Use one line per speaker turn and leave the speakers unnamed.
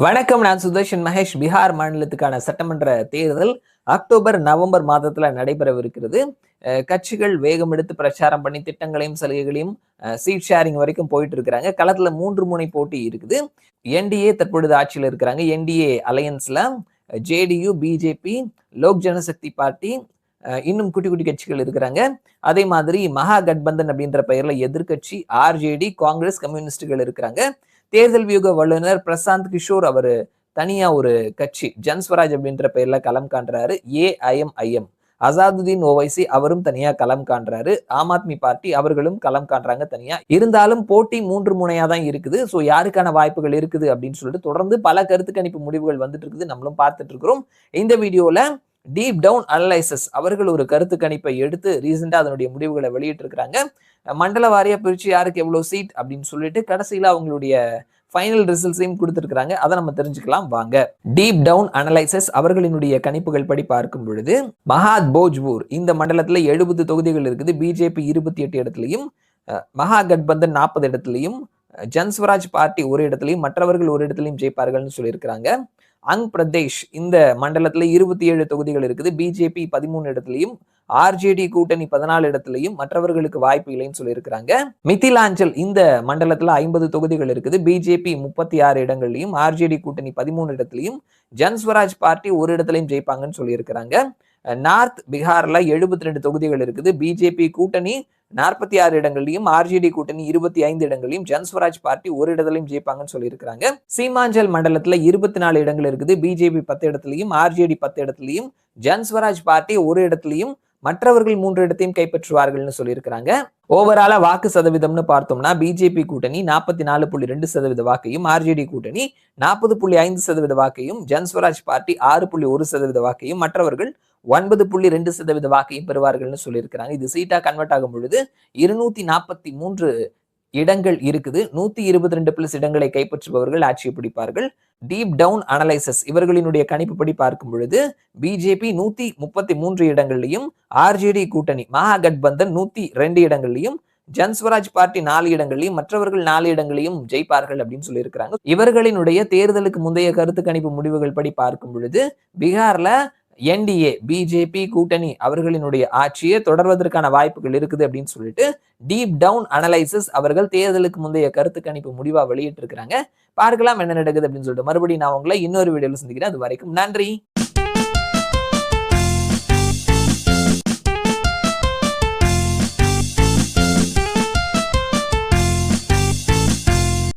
வணக்கம். நான் சுதர்ஷன் மகேஷ். பீகார் மாநிலத்துக்கான சட்டமன்ற தேர்தல் அக்டோபர் நவம்பர் மாதத்துல நடைபெறவிருக்கிறது. கட்சிகள் வேகம் எடுத்து பிரச்சாரம் பண்ணி திட்டங்களையும் சலுகைகளையும் சீட் ஷேரிங் வரைக்கும் போயிட்டு இருக்கிறாங்க. களத்துல 3 முனை போட்டி இருக்குது. என்டிஏ தற்பொழுது ஆட்சியில் இருக்கிறாங்க. என்டிஏ அலையன்ஸ்ல JDU, BJP, Lok Janshakti party, இன்னும் குட்டி குட்டி கட்சிகள் இருக்கிறாங்க. அதே மாதிரி மகா கட்பந்தன் அப்படின்ற பெயர்ல எதிர்கட்சி ஆர்ஜேடி, காங்கிரஸ், கம்யூனிஸ்டுகள் இருக்கிறாங்க. தேர்தல் வியூக வல்லுநர் பிரசாந்த் கிஷோர் அவரு தனியா ஒரு கட்சி ஜன்ஸ்வராஜ் அப்படின்ற பெயர்ல களம் காண்றாரு. ஏஐஎம்ஐஎம் அசாதுதீன் ஓவைசி அவரும் தனியா களம் காண்றாரு. ஆம் ஆத்மி பார்ட்டி அவர்களும் களம் காண்றாங்க தனியா. இருந்தாலும் போட்டி 3 முனையா தான் இருக்குது. ஸோ யாருக்கான வாய்ப்புகள் இருக்குது அப்படின்னு சொல்லிட்டு தொடர்ந்து பல கருத்து கணிப்பு முடிவுகள் வந்துட்டு இருக்குது. நம்மளும் பார்த்துட்டு இருக்கிறோம். இந்த வீடியோல டீப் டவுன் அனலைசஸ் அவர்கள் ஒரு கருத்து கணிப்பை எடுத்து ரீசெண்டா அதனுடைய முடிவுகளை வெளியிட்டு இருக்கிறாங்க. மண்டல வாரியா பிரிச்சு யாருக்கு எவ்வளவு சீட் அப்படின்னு சொல்லிட்டு கடைசியில அவங்களுடைய ஃபைனல் ரிசல்ட்ஸையும் கொடுத்துருக்காங்க. அதை நம்ம தெரிஞ்சுக்கலாம் வாங்க. டீப் டவுன் அனலைசஸ் அவர்களினுடைய கணிப்புகள் படி பார்க்கும் பொழுது மகாத் போஜ்பூர் இந்த மண்டலத்துல 70 தொகுதிகள் இருக்குது. பிஜேபி 28 இடத்துலையும், மகா கட்பந்தன் 40 இடத்துலையும், ஜன்ஸ்வராஜ் பார்ட்டி ஒரு இடத்துலையும், மற்றவர்கள் ஒரு இடத்துலையும் ஜெயிப்பார்கள்னு சொல்லியிருக்கிறாங்க. அங் பிரதேஷ் இந்த மண்டலத்துல 27 தொகுதிகள் இருக்குது. பிஜேபி 13 இடத்துலையும், ஆர்ஜேடி கூட்டணி 14 இடத்துலையும், மற்றவர்களுக்கு வாய்ப்பு இல்லைன்னு சொல்லியிருக்கிறாங்க. மிதிலாஞ்சல் இந்த மண்டலத்துல 50 தொகுதிகள் இருக்குது. பிஜேபி 36 இடங்கள்லையும், ஆர்ஜேடி கூட்டணி 13 இடத்துலையும், ஜன்ஸ்வராஜ் பார்ட்டி ஒரு இடத்துலையும் ஜெயிப்பாங்கன்னு சொல்லியிருக்கிறாங்க. நார்த் பீகார்ல 72 தொகுதிகள் இருக்குது. பிஜேபி கூட்டணி 46 இடங்களையும், ஆர்ஜேடி கூட்டணி 25 இடங்களையும், ஜன்ஸ்வராஜ் பார்ட்டி ஒரு இடத்துலையும் ஜெயிப்பாங்கன்னு சொல்லியிருக்கிறாங்க. சீமாஞ்சல் மண்டலத்துல 24 இடங்கள் இருக்குது. பிஜேபி 10 இடத்துலையும், ஆர்ஜேடி 10 இடத்துலையும், ஜன்ஸ்வராஜ் பார்ட்டி ஒரு இடத்துலையும், மற்றவர்கள் 3 இடத்தையும் கைப்பற்றுவார்கள்னு சொல்லியிருக்கிறாங்க. ஓவராலா வாக்கு சதவீதம்னு பார்த்தோம்னா பிஜேபி கூட்டணி 44.2% வாக்கையும், ஆர்ஜேடி கூட்டணி 40.5% வாக்கையும், ஜன்ஸ்வராஜ் பார்ட்டி 6.1% வாக்கையும், மற்றவர்கள் 9.2% வாக்கையும் பெறுவார்கள்னு சொல்லியிருக்கிறாங்க. இது சீட்டா கன்வெர்ட் ஆகும் பொழுது 243 இடங்கள் இருக்குது. 122 பிளஸ் இடங்களை கைப்பற்றுபவர்கள் ஆட்சியை பிடிப்பார்கள். டீப் டவுன் அனலைசஸ் இவர்களினுடைய கணிப்புப்படி பார்க்கும் பொழுது பிஜேபி 133 இடங்கள்லையும், ஆர்ஜேடி கூட்டணி மகா கட்பந்தன் 102 இடங்கள்லையும், ஜன்ஸ்வராஜ் பார்ட்டி 4 இடங்களையும், மற்றவர்கள் 4 இடங்களையும் ஜெயிப்பார்கள் அப்படின்னு சொல்லியிருக்கிறாங்க. இவர்களினுடைய தேர்தலுக்கு முந்தைய கருத்து கணிப்பு முடிவுகள் படி பார்க்கும் பொழுது பீகார்ல என்டிஏ பிஜேபி கூட்டணி அவர்களினுடைய ஆட்சியை தொடர்வதற்கான வாய்ப்புகள் இருக்குது அப்படின்னு சொல்லிட்டு டீப் டவுன் அனலைசிஸ் அவர்கள் தேர்தலுக்கு முந்தைய கருத்து கணிப்பு முடிவா வெளியிட்டு இருக்கிறாங்க. பார்க்கலாம் என்ன நடக்குது அப்படின்னு சொல்லிட்டு மறுபடியும் நான் உங்களை இன்னொரு வீடியோல சந்திக்கிறேன். அது வரைக்கும் நன்றி.